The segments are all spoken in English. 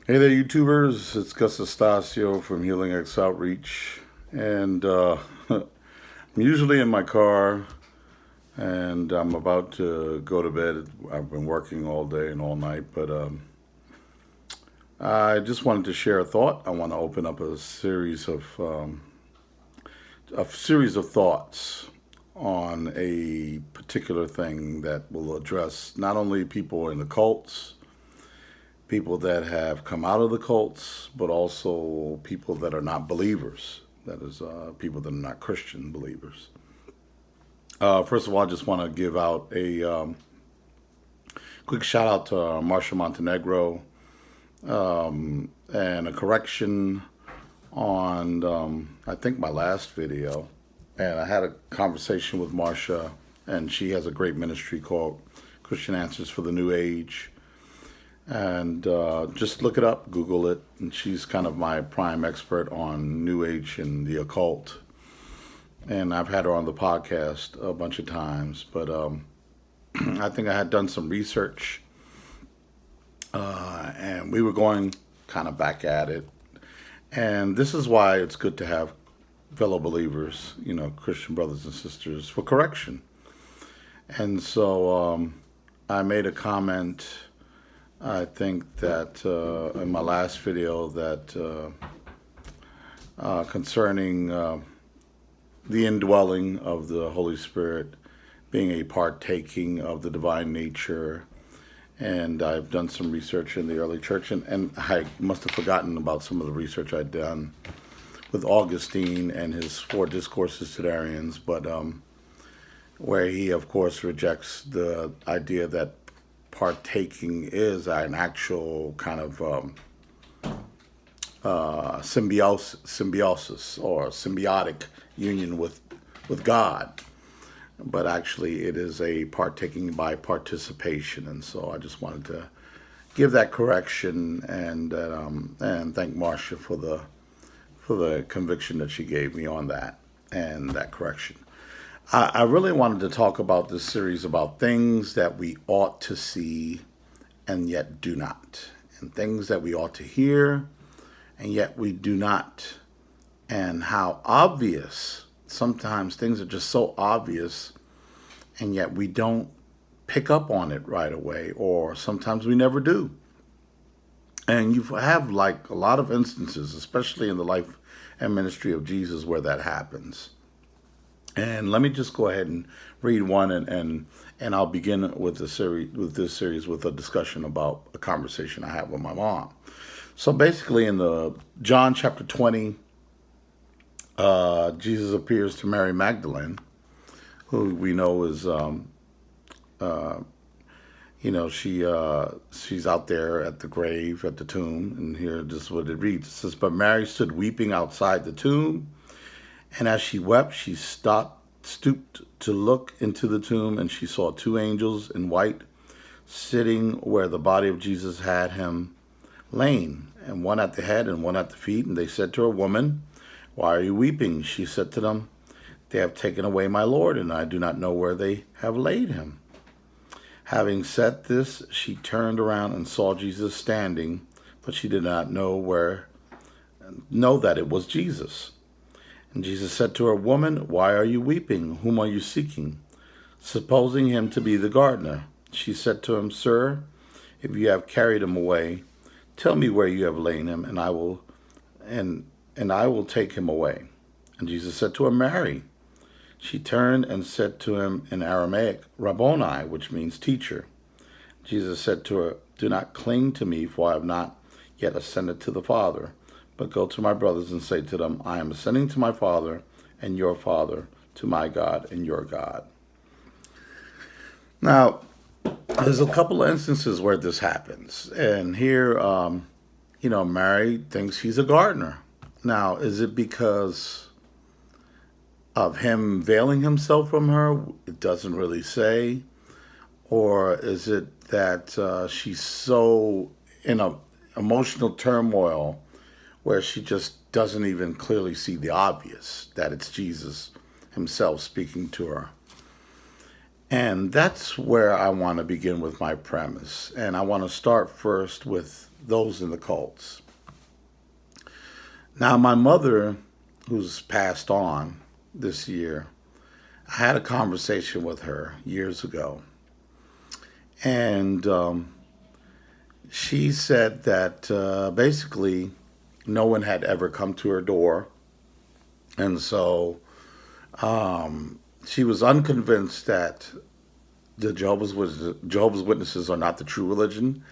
Hey there, YouTubers. It's Gus Astasio from Healing X Outreach. And I'm usually in my car and I'm about to go to bed. I've been working all day and all night, but I just wanted to share a thought. I want to open up a series of thoughts on a particular thing that will address not only people in the cults, people that have come out of the cults, but also people that are not believers. That is, people that are not Christian believers. First of all, I just want to give out a quick shout out to Marcia Montenegro and a correction on, I think, my last video. And I had a conversation with Marcia, and she has a great ministry called Christian Answers for the New Age. And just look it up, Google it. And she's kind of my prime expert on New Age and the occult. And I've had her on the podcast a bunch of times. But I think I had done some research. And we were going kind of back at it. And this is why it's good to have fellow believers, Christian brothers and sisters, for correction. And so I made a comment, I think that in my last video, that concerning the indwelling of the Holy Spirit being a partaking of the divine nature. And I've done some research in the early church, and I must have forgotten about some of the research I'd done with Augustine and his 4 discourses to the Arians, but where he, of course, rejects the idea that partaking is an actual kind of symbiosis or symbiotic union with God. But actually, it is a partaking by participation, and so I just wanted to give that correction and thank Marcia for the conviction that she gave me on that and that correction. I really wanted to talk about this series about things that we ought to see and yet do not, and things that we ought to hear and yet we do not, and how obvious sometimes things are just so obvious and yet we don't pick up on it right away, or sometimes we never do. And you have like a lot of instances, especially in the life and ministry of Jesus, where that happens. And let me just go ahead and read one, and I'll begin with this series with a discussion about a conversation I had with my mom. So basically, in the John chapter 20, Jesus appears to Mary Magdalene, who we know is she's out there at the grave, at the tomb, and here this is what it reads. It says, "But Mary stood weeping outside the tomb, and as she wept, she stooped to look into the tomb, and she saw 2 angels in white sitting where the body of Jesus had him lain, and one at the head and one at the feet. And they said to her, 'Woman, why are you weeping?' She said to them, 'They have taken away my Lord, and I do not know where they have laid him.' Having said this, she turned around and saw Jesus standing, but she did not know that it was Jesus. And Jesus said to her, 'Woman, why are you weeping? Whom are you seeking?' Supposing him to be the gardener, she said to him, 'Sir, if you have carried him away, tell me where you have laid him, and I will take him away.' And Jesus said to her, 'Mary.' She turned and said to him in Aramaic, 'Rabboni,' which means teacher. Jesus said to her, 'Do not cling to me, for I have not yet ascended to the Father. But go to my brothers and say to them, I am ascending to my Father and your Father, to my God and your God.'" Now, there's a couple of instances where this happens. And here, Mary thinks he's a gardener. Now, is it because of him veiling himself from her? It doesn't really say. Or is it that she's so in a emotional turmoil where she just doesn't even clearly see the obvious, that it's Jesus himself speaking to her? And that's where I want to begin with my premise. And I want to start first with those in the cults. Now, my mother, who's passed on this year, I had a conversation with her years ago. And she said that basically no one had ever come to her door. And so she was unconvinced that the Jehovah's Witnesses are not the true religion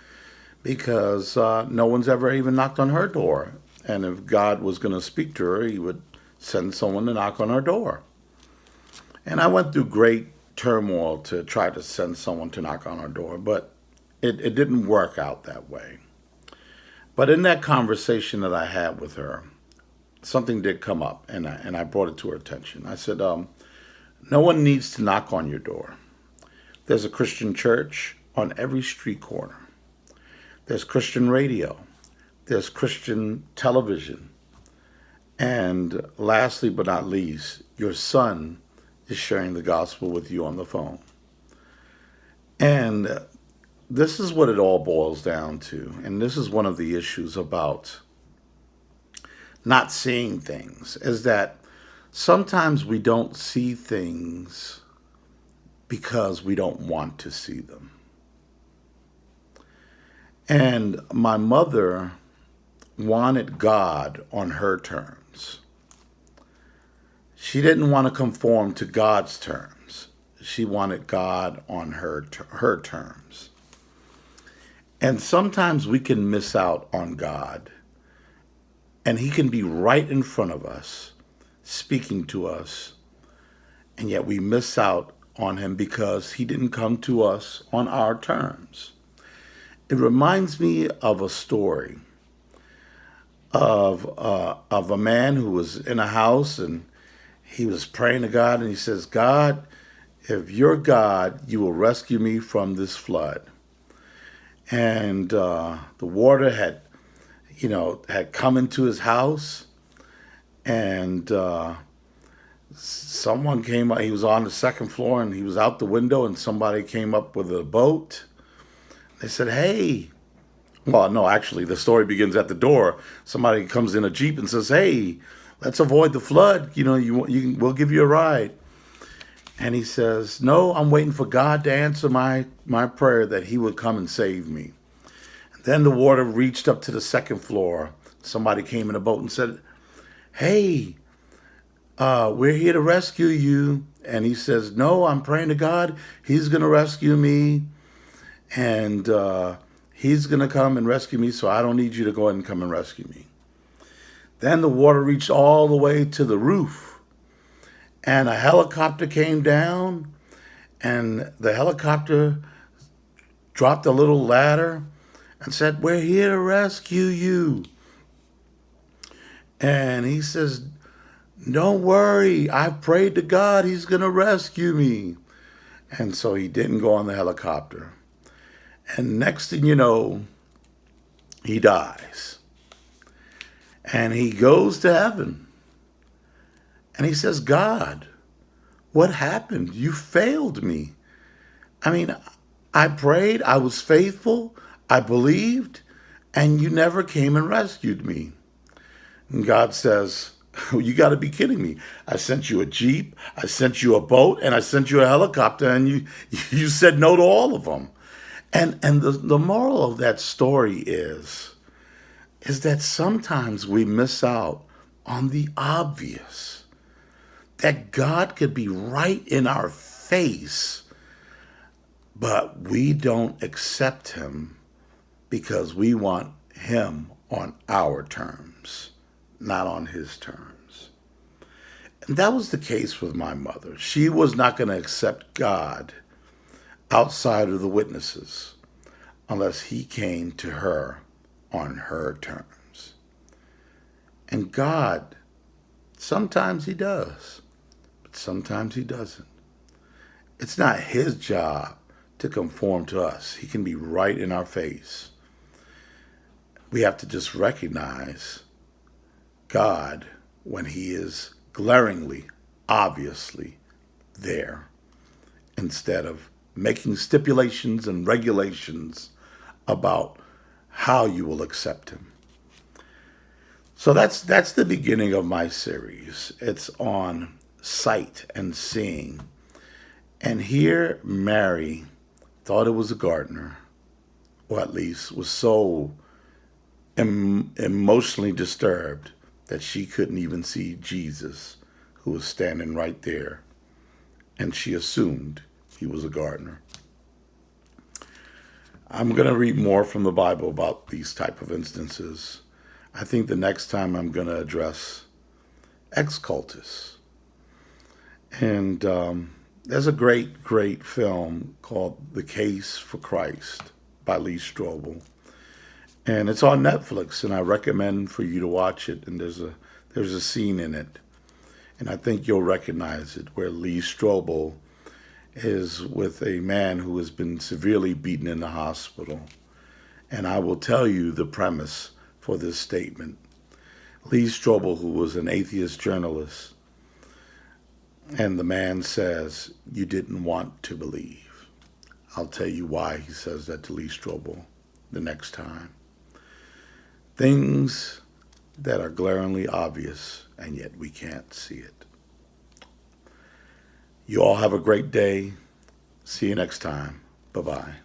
because no one's ever even knocked on her door. And if God was going to speak to her, he would send someone to knock on her door. And I went through great turmoil to try to send someone to knock on her door, but it didn't work out that way. But in that conversation that I had with her, something did come up, and I brought it to her attention. I said, no one needs to knock on your door. There's a Christian church on every street corner. There's Christian radio. There's Christian television. And lastly but not least, your son is sharing the gospel with you on the phone. And this is what it all boils down to. And this is one of the issues about not seeing things, is that sometimes we don't see things because we don't want to see them. And my mother wanted God on her terms. She didn't want to conform to God's terms. She wanted God on her terms. And sometimes we can miss out on God. And he can be right in front of us, speaking to us. And yet we miss out on him because he didn't come to us on our terms. It reminds me of a story of a man who was in a house and he was praying to God and he says, God, if you're God, you will rescue me from this flood. And the water had come into his house, and someone came up. He was on the second floor, and he was out the window, and somebody came up with a boat. They said, hey. Well, no, actually, the story begins at the door. Somebody comes in a Jeep and says, hey, let's avoid the flood. We'll give you a ride. And he says, no, I'm waiting for God to answer my prayer that he would come and save me. And then the water reached up to the second floor. Somebody came in a boat and said, hey, we're here to rescue you. And he says, no, I'm praying to God. He's going to rescue me. And he's going to come and rescue me, so I don't need you to go ahead and come and rescue me. Then the water reached all the way to the roof. And a helicopter came down, and the helicopter dropped a little ladder and said, we're here to rescue you. And he says, don't worry, I prayed to God, he's going to rescue me. And so he didn't go on the helicopter. And next thing you know, he dies. And he goes to heaven. And he says, God, what happened? You failed me. I mean, I prayed, I was faithful, I believed, and you never came and rescued me. And God says, you got to be kidding me. I sent you a Jeep, I sent you a boat, and I sent you a helicopter, and you said no to all of them. And the moral of that story is that sometimes we miss out on the obvious. That God could be right in our face, but we don't accept him because we want him on our terms, not on his terms. And that was the case with my mother. She was not going to accept God outside of the witnesses unless he came to her on her terms. And God, sometimes he does, but sometimes he doesn't. It's not his job to conform to us. He can be right in our face. We have to just recognize God when he is glaringly, obviously there. instead of making stipulations and regulations about how you will accept him. So that's the beginning of my series. It's on sight and seeing. And here Mary thought it was a gardener, or at least was so emotionally disturbed that she couldn't even see Jesus, who was standing right there, and she assumed he was a gardener. I'm going to read more from the Bible about these type of instances. I think the next time I'm going to address ex-cultists. And there's a great film called The Case for Christ by Lee Strobel. And it's on Netflix, and I recommend for you to watch it. And there's a scene in it, and I think you'll recognize it, where Lee Strobel is with a man who has been severely beaten in the hospital. And I will tell you the premise for this statement. Lee Strobel, who was an atheist journalist, and the man says, "You didn't want to believe." I'll tell you why he says that to Lee Strobel the next time. Things that are glaringly obvious, and yet we can't see it. You all have a great day. See you next time. Bye-bye.